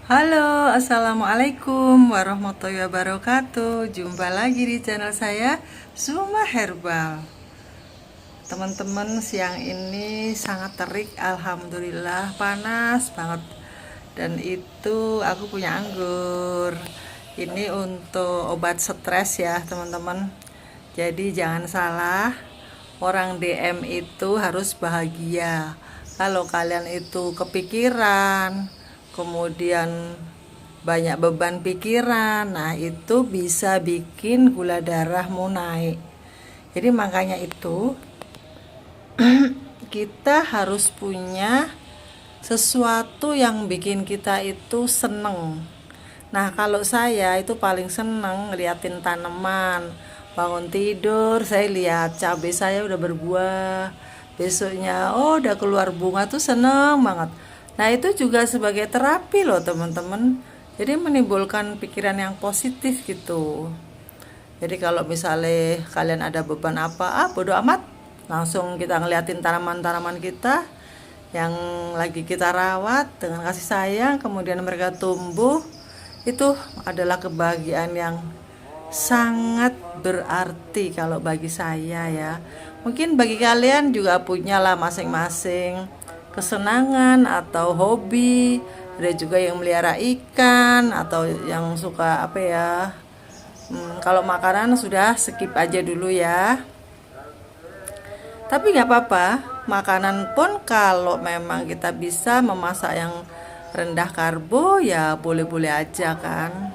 Halo, assalamualaikum warahmatullahi wabarakatuh. Jumpa lagi di channel saya, Zuma Herbal. Teman-teman, siang ini sangat terik, alhamdulillah, panas banget. Dan itu aku punya anggur. Ini untuk obat stres ya, teman-teman. Jadi jangan salah, orang DM itu harus bahagia. Kalau kalian itu kepikiran, kemudian banyak beban pikiran, nah itu bisa bikin gula darahmu naik. Jadi makanya itu kita harus punya sesuatu yang bikin kita itu seneng. Nah, kalau saya itu paling seneng ngeliatin tanaman. Bangun tidur, saya lihat cabai saya udah berbuah. Besoknya, oh udah keluar bunga tuh seneng banget. Nah, itu juga sebagai terapi loh teman-teman. Jadi menimbulkan pikiran yang positif gitu. Jadi kalau misalnya kalian ada beban apa, bodo amat. Langsung kita ngeliatin tanaman-tanaman kita yang lagi kita rawat dengan kasih sayang, kemudian mereka tumbuh. Itu adalah kebahagiaan yang sangat berarti kalau bagi saya ya. Mungkin bagi kalian juga punya lah masing-masing kesenangan atau hobi. Ada juga yang melihara ikan atau yang suka apa ya. Kalau makanan sudah skip aja dulu ya. Tapi nggak apa-apa, makanan pun kalau memang kita bisa memasak yang rendah karbo ya boleh-boleh aja kan.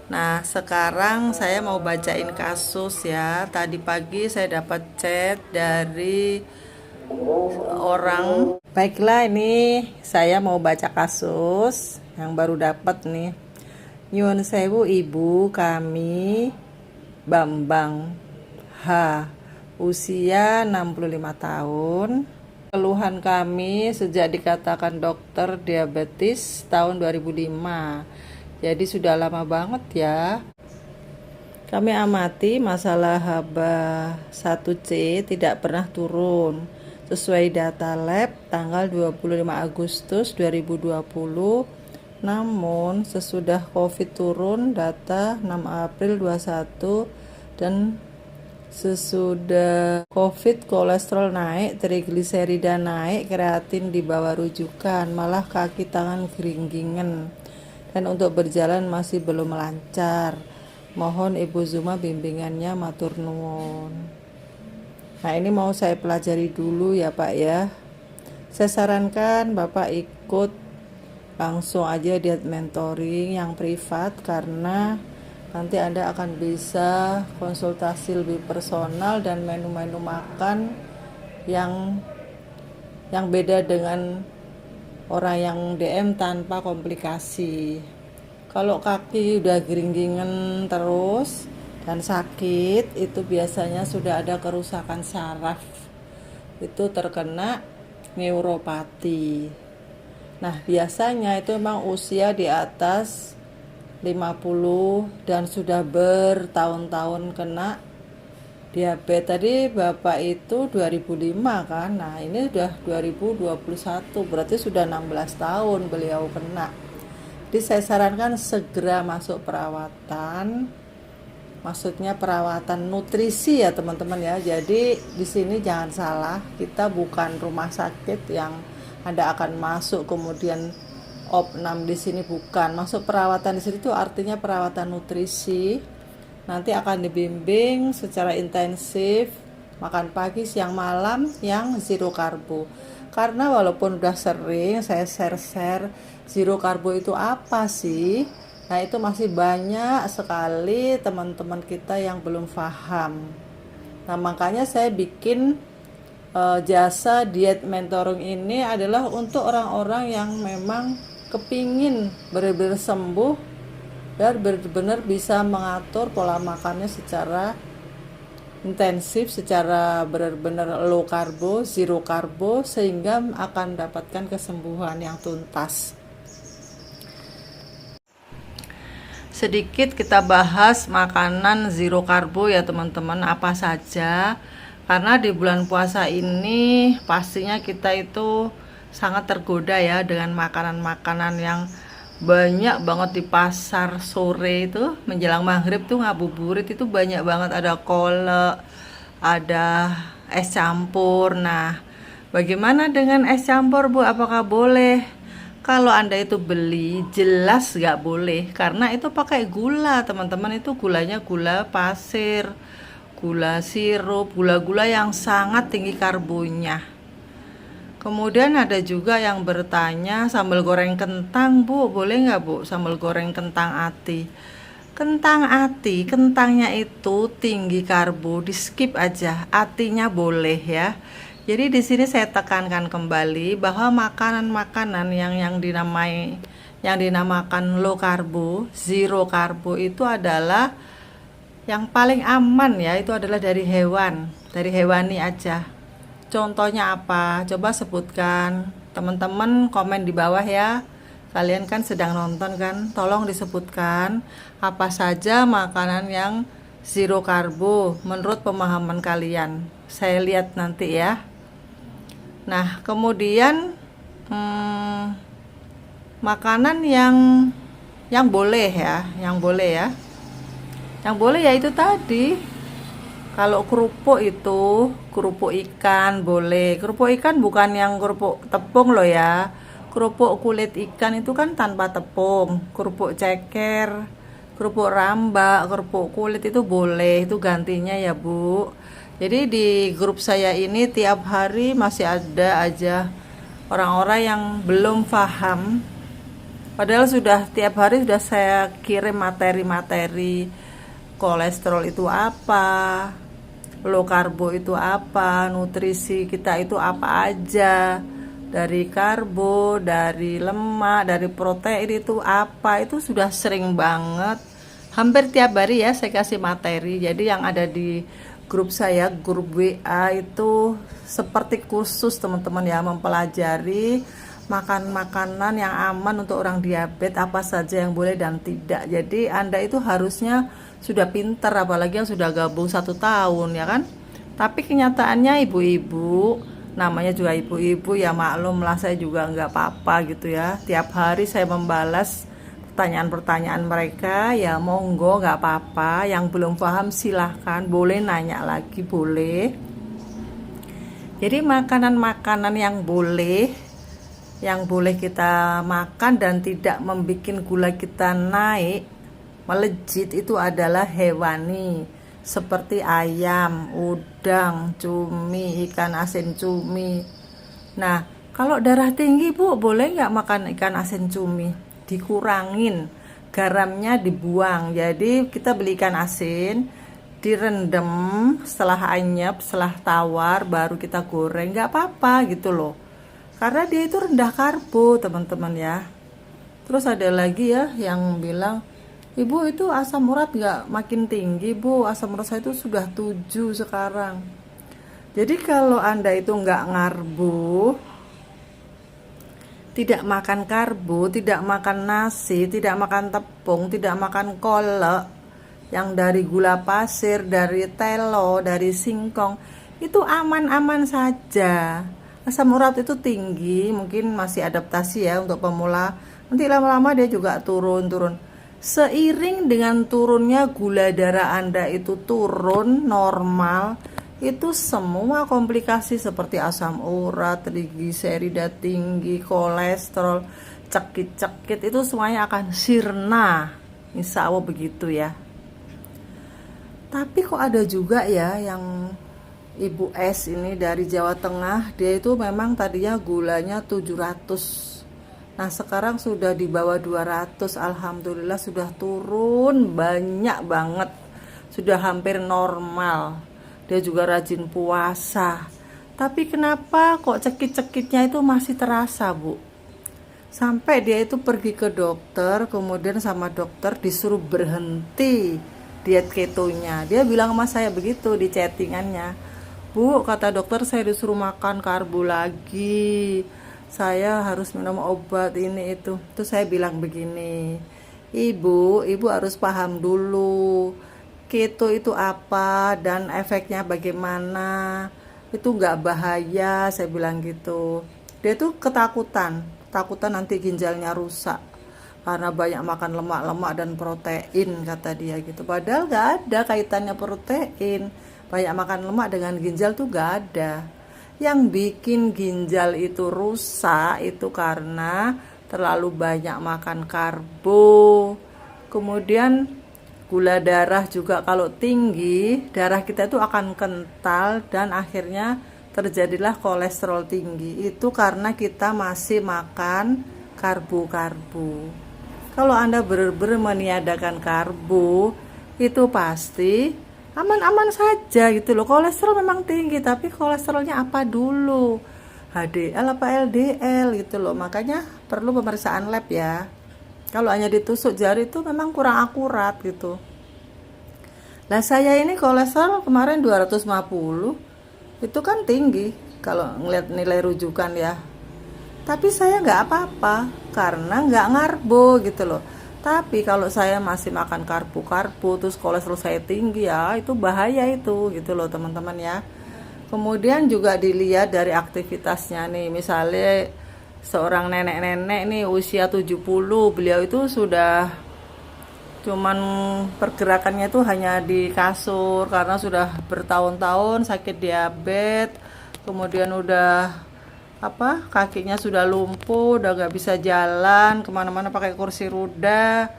Nah, sekarang saya mau bacain kasus ya. Tadi pagi saya dapat chat dari orang. Baiklah, ini saya mau baca kasus yang baru dapat nih. Nyun sewu ibu kami Bambang H, usia 65 tahun. Keluhan kami sejak dikatakan dokter diabetes tahun 2005. Jadi sudah lama banget ya. Kami amati masalah HbA1c tidak pernah turun. Sesuai data lab tanggal 25 Agustus 2020. Namun sesudah Covid turun data 6 April 21 dan sesudah Covid kolesterol naik, trigliserida naik, kreatin di bawah rujukan, malah kaki tangan geringgingan. Dan untuk berjalan masih belum lancar. Mohon Ibu Zuma bimbingannya, matur nuwun. Nah, ini mau saya pelajari dulu ya Pak ya. Saya sarankan Bapak ikut langsung aja diet mentoring yang privat, karena nanti Anda akan bisa konsultasi lebih personal dan menu-menu makan yang beda dengan orang yang DM tanpa komplikasi. Kalau kaki udah geringgingan terus dan sakit, itu biasanya sudah ada kerusakan saraf. Itu terkena neuropati. Nah, biasanya itu memang usia di atas 50 dan sudah bertahun-tahun kena diabetes. Tadi Bapak itu 2005 kan. Nah, ini udah 2021, berarti sudah 16 tahun beliau kena. Jadi saya sarankan segera masuk perawatan. Maksudnya perawatan nutrisi ya, teman-teman ya. Jadi di sini jangan salah, kita bukan rumah sakit yang Anda akan masuk kemudian opnam. Di sini bukan. Masuk perawatan di sini itu artinya perawatan nutrisi. Nanti akan dibimbing secara intensif, makan pagi, siang, malam yang zero karbo. Karena walaupun udah sering saya share zero karbo itu apa sih? Nah, itu masih banyak sekali teman-teman kita yang belum paham. Nah, makanya saya bikin jasa diet mentoring ini adalah untuk orang-orang yang memang kepingin benar-benar sembuh dan benar-benar bisa mengatur pola makannya secara intensif, secara benar-benar low karbo, zero karbo, sehingga akan mendapatkan kesembuhan yang tuntas. Sedikit kita bahas makanan zero karbo ya teman-teman, apa saja. Karena di bulan puasa ini pastinya kita itu sangat tergoda ya dengan makanan-makanan yang banyak banget di pasar sore itu menjelang maghrib tuh ngabuburit itu banyak banget, ada kolak, ada es campur. Nah, bagaimana dengan es campur Bu? Apakah boleh? Kalau Anda itu beli, jelas nggak boleh karena itu pakai gula teman-teman. Itu gulanya gula pasir, gula sirup, gula-gula yang sangat tinggi karbonya. Kemudian ada juga yang bertanya, sambal goreng kentang Bu, boleh nggak Bu sambal goreng kentang ati? Kentang ati, kentangnya itu tinggi karbo, di skip aja, atinya boleh ya. Jadi di sini saya tekankan kembali bahwa makanan-makanan yang dinamakan low karbo, zero karbo itu adalah yang paling aman ya, itu adalah dari hewan, dari hewani aja. Contohnya apa? Coba sebutkan. Teman-teman komen di bawah ya. Kalian kan sedang nonton kan? Tolong disebutkan apa saja makanan yang zero karbo menurut pemahaman kalian. Saya lihat nanti ya. Nah, kemudian makanan yang boleh ya, yang boleh ya. Yang boleh ya itu tadi. Kalau kerupuk itu, kerupuk ikan boleh. Kerupuk ikan bukan yang kerupuk tepung loh ya. Kerupuk kulit ikan itu kan tanpa tepung. Kerupuk ceker, kerupuk rambak, kerupuk kulit itu boleh. Itu gantinya ya Bu. Jadi di grup saya ini tiap hari masih ada aja orang-orang yang belum paham. Padahal sudah tiap hari sudah saya kirim materi-materi kolesterol itu apa, low karbo itu apa, nutrisi kita itu apa aja, dari karbo, dari lemak, dari protein itu apa, itu sudah sering banget. Hampir tiap hari ya saya kasih materi. Jadi yang ada di grup saya, grup WA itu seperti khusus teman-teman ya, mempelajari makan makanan yang aman untuk orang diabetes, apa saja yang boleh dan tidak. Jadi Anda itu harusnya sudah pintar, apalagi yang sudah gabung 1 tahun ya kan. Tapi kenyataannya ibu-ibu, namanya juga ibu-ibu ya, maklum lah, saya juga nggak apa-apa gitu ya. Tiap hari saya membalas pertanyaan-pertanyaan mereka, ya monggo nggak apa-apa. Yang belum paham silahkan, boleh nanya lagi, boleh. Jadi makanan-makanan yang boleh kita makan dan tidak membuat gula kita naik melejit itu adalah hewani, seperti ayam, udang, cumi, ikan asin cumi. Nah, kalau darah tinggi Bu, boleh nggak makan ikan asin cumi? Dikurangin, garamnya dibuang. Jadi kita beli ikan asin, direndam, setelah anyep, setelah tawar, baru kita goreng, nggak apa-apa gitu loh. Karena dia itu rendah karbo teman-teman ya. Terus ada lagi ya yang bilang, Ibu itu asam urat nggak makin tinggi Bu, asam urat saya itu sudah 7 sekarang. Jadi kalau Anda itu nggak ngarbo, tidak makan karbo, tidak makan nasi, tidak makan tepung, tidak makan kolak yang dari gula pasir, dari telo, dari singkong, itu aman-aman saja. Asam urat itu tinggi, mungkin masih adaptasi ya untuk pemula. Nanti lama-lama dia juga turun-turun. Seiring dengan turunnya gula darah Anda itu turun normal, itu semua komplikasi seperti asam urat, trigliserida tinggi, kolesterol, cekit-cekit itu semuanya akan sirna. Insya Allah begitu ya. Tapi kok ada juga ya yang Ibu S ini dari Jawa Tengah, dia itu memang tadinya gulanya 700. Nah sekarang sudah di bawah 200, alhamdulillah sudah turun banyak banget, sudah hampir normal. Dia juga rajin puasa. Tapi kenapa kok cekit-cekitnya itu masih terasa Bu? Sampai dia itu pergi ke dokter, kemudian sama dokter disuruh berhenti diet ketonya. Dia bilang sama saya begitu di chattingannya, Bu, kata dokter saya disuruh makan karbo lagi, saya harus minum obat ini itu. Terus saya bilang begini, ibu harus paham dulu keto itu apa dan efeknya bagaimana. Itu nggak bahaya, saya bilang gitu. Dia tuh ketakutan nanti ginjalnya rusak. karena banyak makan lemak-lemak dan protein kata dia gitu. Padahal gak ada kaitannya protein, banyak makan lemak dengan ginjal tuh gak ada. Yang bikin ginjal itu rusak itu karena terlalu banyak makan karbo. Kemudian gula darah juga kalau tinggi, darah kita itu akan kental dan akhirnya terjadilah kolesterol tinggi. Itu karena kita masih makan karbo-karbo. Kalau Anda benar-benar meniadakan karbo, itu pasti aman-aman saja gitu loh. Kolesterol memang tinggi, tapi kolesterolnya apa dulu? HDL apa LDL gitu loh. Makanya perlu pemeriksaan lab ya. Kalau hanya ditusuk jari itu memang kurang akurat gitu. Nah saya ini kolesterol kemarin 250, itu kan tinggi kalau ngeliat nilai rujukan ya. Tapi saya nggak apa-apa karena nggak ngarbo gitu loh. Tapi kalau saya masih makan karbo-karbo terus kolesterol saya tinggi ya itu bahaya itu gitu loh teman-teman ya. Kemudian juga dilihat dari aktivitasnya nih, misalnya seorang nenek-nenek nih usia 70, beliau itu sudah cuman pergerakannya itu hanya di kasur karena sudah bertahun-tahun sakit diabetes. Kemudian udah kakinya sudah lumpuh, udah gak bisa jalan kemana-mana pakai kursi roda.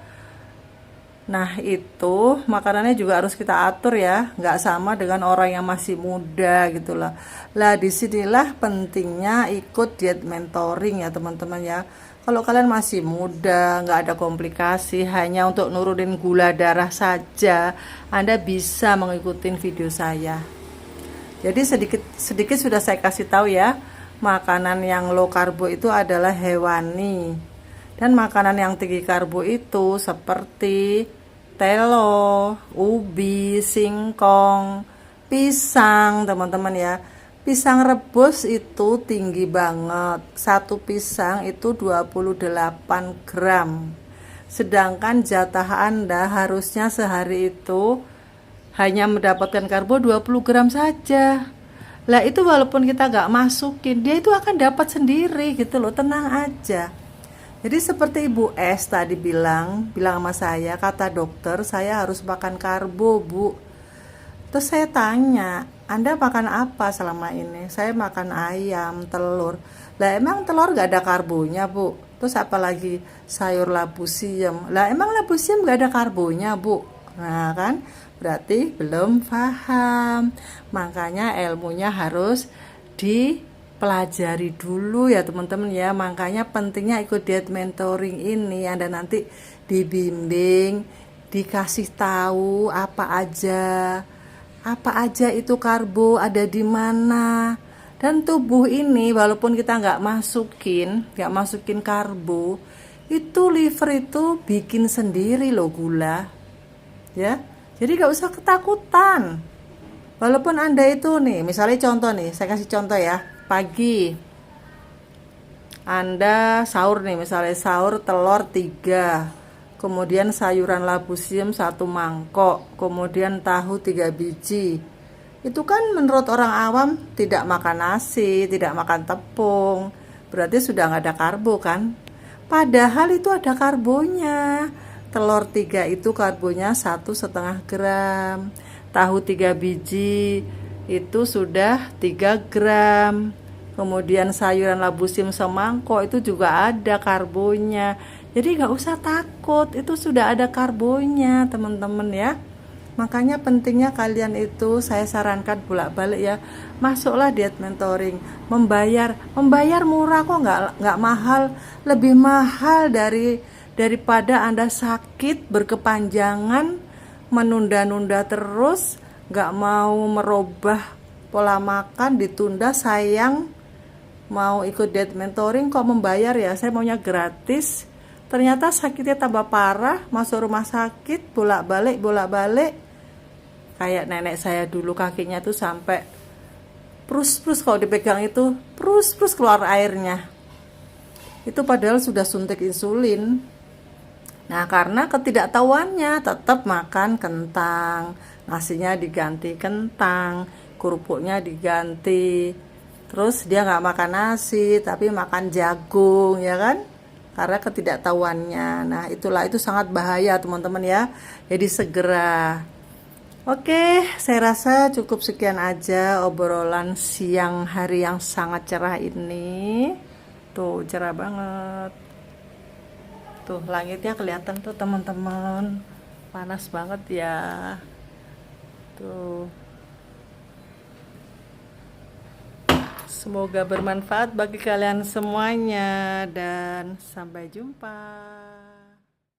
Nah itu makanannya juga harus kita atur ya, nggak sama dengan orang yang masih muda gitu lah. Lah disinilah pentingnya ikut diet mentoring ya teman-teman ya. Kalau kalian masih muda, nggak ada komplikasi, hanya untuk nurunin gula darah saja, Anda bisa mengikuti video saya. Jadi sedikit sudah saya kasih tahu ya. Makanan yang low karbo itu adalah hewani. Dan makanan yang tinggi karbo itu seperti telo, ubi, singkong, pisang, teman-teman ya. Pisang rebus itu tinggi banget. Satu pisang itu 28 gram. Sedangkan jatah Anda harusnya sehari itu hanya mendapatkan karbo 20 gram saja. Lah itu walaupun kita gak masukin, dia itu akan dapat sendiri gitu loh, tenang aja. Jadi seperti Ibu S tadi bilang sama saya, kata dokter saya harus makan karbo Bu. Terus saya tanya, Anda makan apa selama ini? Saya makan ayam, telur. Lah emang telur gak ada karbonya Bu? Terus apalagi sayur labu siam. Lah emang labu siam gak ada karbonya Bu? Nah kan berarti belum paham. Makanya ilmunya harus dipelajari dulu ya teman-teman ya. Makanya pentingnya ikut diet mentoring ini. Anda nanti dibimbing, dikasih tahu apa aja itu karbo ada di mana. Dan tubuh ini walaupun kita nggak masukin karbo, itu liver itu bikin sendiri loh gula ya. Jadi gak usah ketakutan. Walaupun Anda itu nih, misalnya contoh nih, saya kasih contoh ya. Pagi Anda sahur nih, misalnya sahur telur 3, kemudian sayuran labu siam 1 mangkok, kemudian tahu 3 biji. Itu kan menurut orang awam tidak makan nasi, tidak makan tepung, berarti sudah gak ada karbo kan. Padahal itu ada karbonya. Telur 3 itu karbonya 1,5 gram. Tahu 3 biji itu sudah 3 gram. Kemudian sayuran labu siam semangkok itu juga ada karbonya. Jadi gak usah takut, itu sudah ada karbonya teman-teman ya. Makanya pentingnya kalian itu saya sarankan bolak-balik ya, masuklah diet mentoring. Membayar murah kok, nggak mahal, lebih mahal daripada Anda sakit berkepanjangan, menunda-nunda terus, nggak mau merubah pola makan, ditunda, sayang. Mau ikut diet mentoring kok membayar ya, saya maunya gratis. Ternyata sakitnya tambah parah, masuk rumah sakit, bolak-balik. Kayak nenek saya dulu kakinya tuh sampai prus-prus kalau dipegang itu, prus-prus keluar airnya. Itu padahal sudah suntik insulin. Nah karena ketidaktahuannya tetap makan kentang, nasinya diganti kentang, kerupuknya diganti, terus dia nggak makan nasi tapi makan jagung ya kan, karena ketidaktahuannya. Nah, itu sangat bahaya teman-teman ya. Jadi segera. Oke, saya rasa cukup sekian aja obrolan siang hari yang sangat cerah ini. Tuh, cerah banget. Tuh, langitnya kelihatan tuh teman-teman. Panas banget ya. Tuh. Semoga bermanfaat bagi kalian semuanya dan sampai jumpa.